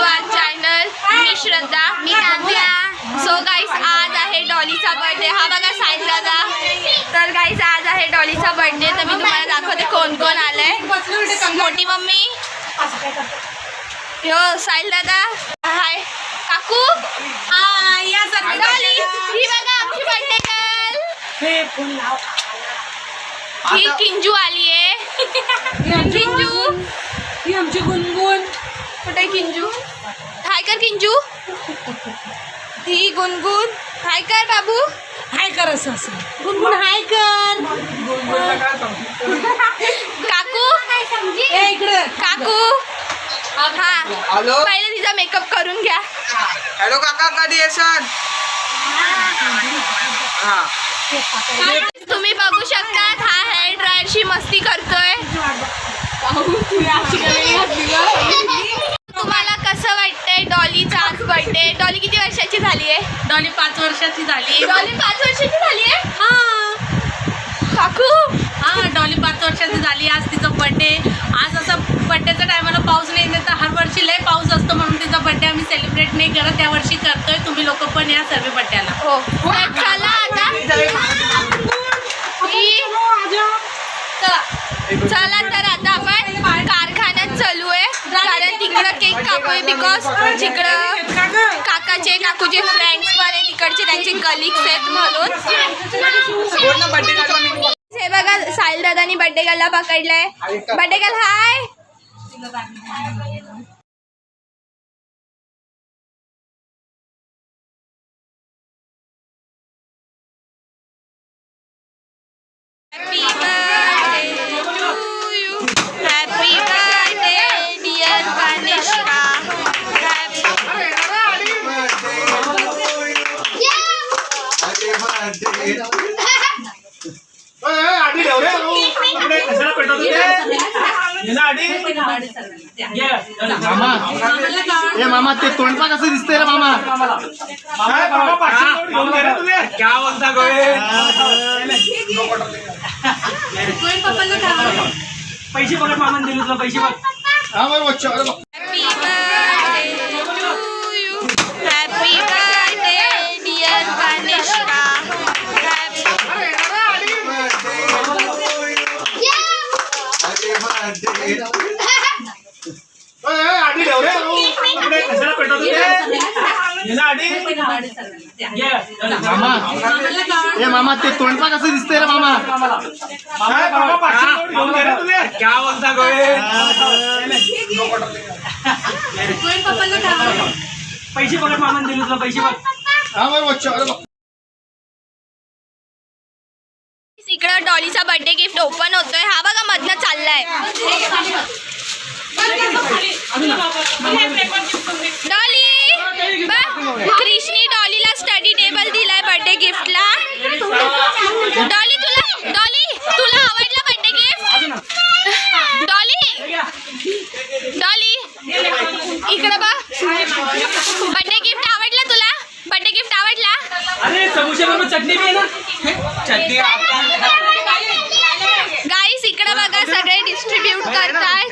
To our channel. मी श्रद्धा. मी Kavya. So guys आज आहे डॉलीचा बर्थडे. हा बघा साहिल दादा. तर गाईस आज आहे डॉलीचा बर्थडे. तर मी तुम्हाला दाखवते कोण कोण आलंय. मोठी मम्मी, यो साहिल दादा, हाय काकू, हाय या सर डॉली. ही बघा आमची बर्थडे गर्ल. ही किंजू आली आहे. किंजू ही आमची गुनगुन. कुठे किंजू? हाय कर किंजू. ही गुनगुन. हाय कर बाबू. हाय कर असं गुनगुन हाय कर. काकू इकडे काकू. हा पहिले तिचा मेकअप करून घ्या. हॅलो काका कधी येसान? तुम्ही बघू शकता हा हेअर ड्रायरशी मस्ती करतोय. तुम्हाला कसं वाटतंय डॉलीचा आज बर्थडे? डॉली किती वर्षाची झाली आहे? डॉली 5 वर्षाची झाली. डॉली 5 वर्षाची झाली आहे. काकू डॉली 5 वर्षाची झाली. आज तिचा बर्थडे. आज असं बर्थडेच्या टायमाला पाऊस नाही येत, तर हर वर्षी लय पाऊस असतो म्हणून तिचा बर्थडे आम्ही सेलिब्रेट नाही करत. त्या वर्षी करतोय. तुम्ही लोक पण या सर्व बर्थडेला. हो चला आता चला तर आता आपण कारखान्यात चालू आहे. कारण तिकडं केक कापूय. बिकॉज तिकडं काकूचे फ्रेंड्स पण आहे तिकडचे, त्यांचे कलिग्स आहेत म्हणून. हे बघा साहिल दादानी बर्थडे गर्लला पकडलाय. Birthday girl hi. Happy birthday to you. Happy birthday dear Kanishka. मामा ते तोंडपा कसं दिसतंय रे मामा? क्या बोलता पैसे बघ मामान दिले तुला पैसे बघ. Happy birthday to you. Happy birthday dear Kanishka. मामा ते तोंडपा कसं दिसतंय रे मामा? क्या बोलता पैसे बघ मामान दिले तुला पैसे बघ. इकडं डॉलीचा बर्थडे गिफ्ट ओपन होतोय. हा बघा मधनं चाललाय. डॉली क्रिशनी डॉलीला स्टडी टेबल दिलाय बर्थडे गिफ्टला. डॉली तुला आवडला बर्थडे गिफ्ट? डॉली इकडे बघ. बर्थडे गिफ्ट आवडला तुला? बर्थडे गिफ्ट आवडला? अरे समोसा चटणी भी ना. चटणी गाईस इकडे बघा सगळे डिस्ट्रीब्यूट करतायत.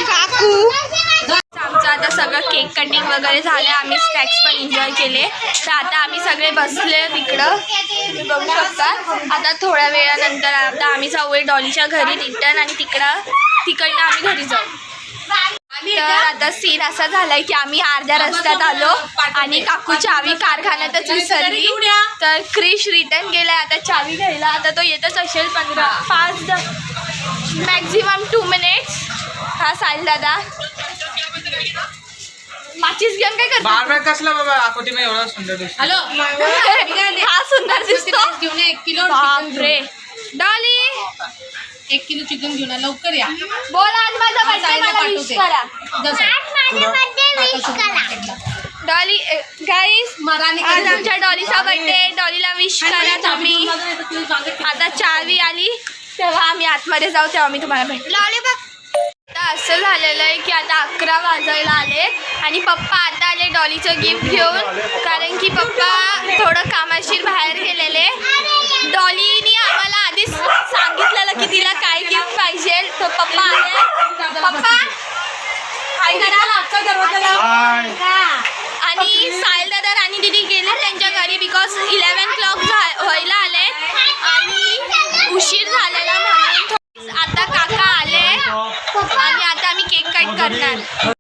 काकू आमचं आता सगळं केक कटिंग वगैरे झालं. आम्ही स्नॅक्स पण एन्जॉय केले. तर आता आम्ही सगळे बसले तिकडं बघू शकता. आता थोड्या वेळानंतर आता आम्ही जाऊया डॉलीच्या घरी रिटर्न आणि तिकडनं आम्ही घरी जाऊ. तर आता सीन असा झालाय की आम्ही अर्ध्या रस्त्यात आलो आणि काकू चावी कारखान्यातच विसरली. तर क्रिश रिटर्न गेलाय आता चावी घ्यायला. आता तो येतच असेल 5 मॅक्झिमम 2 मिनिट्स. हा साहिल दादा माचीस घेऊन काय करतो? बार कसला बाबा आकोटी मी एवढा सुंदर दिसतो. हॅलो हा सुंदर दिसतो. घेऊन 1 किलो बापरे. डॉली 1 किलो चिकन घेऊन लवकर या. बोल आज माझा बर्थडे मला विश करा. डॉली गाईस आज आमच्या डॉलीचा बर्थडे. डॉलीला विश करा तुम्ही. आता चावी आली तेव्हा आम्ही आतमध्ये जाऊ तेव्हा मी तुम्हाला भेटलो. आता असं झालेलं आहे की आता 11 वाजायला आले आणि पप्पा आता आले डॉलीचं गिफ्ट घेऊन. कारण की पप्पा थोडं कामाशीर बाहेर गेलेले. डॉलीनी आम्हाला आधीच सांगितलेलं की तिला काय गिफ्ट पाहिजे. तर पप्पा आले. पप्पा हाय बाय. आणि साहिल दादा राणी दीदी गेले त्यांच्या घरी बिकॉज 11 क्लॉक व्हायला आले आणि उशीर झालेला म्हणून. आता काका आले आणि आता आम्ही केक कट करणार.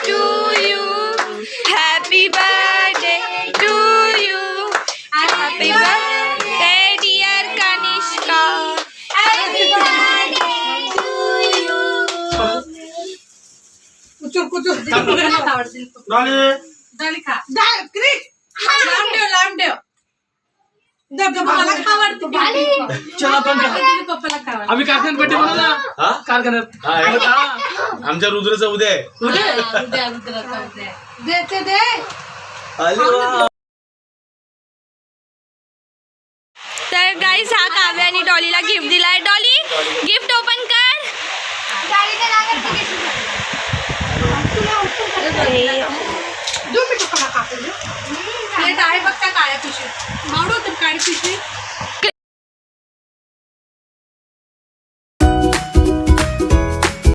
To you, happy birthday to you, happy birthday dear Kanishka, happy birthday to you. Dolly झाली खा लांब ठेव मला खावडते चला पण पप्पाला खावड आम्ही कारखान्यात बड्डे बनवू ना. हा? कारखान्यात हा, आमच्या रुद्रचा उद्या आहे. देते दे अरे वा. तर गाईस हा काव्य आणि डॉलीला गिफ्ट दिलाय. डॉली गिफ्ट ओपन कर. प्लेट आहे बघ त्या काळ्या पिशवीत मावडू तर काळी पिशवी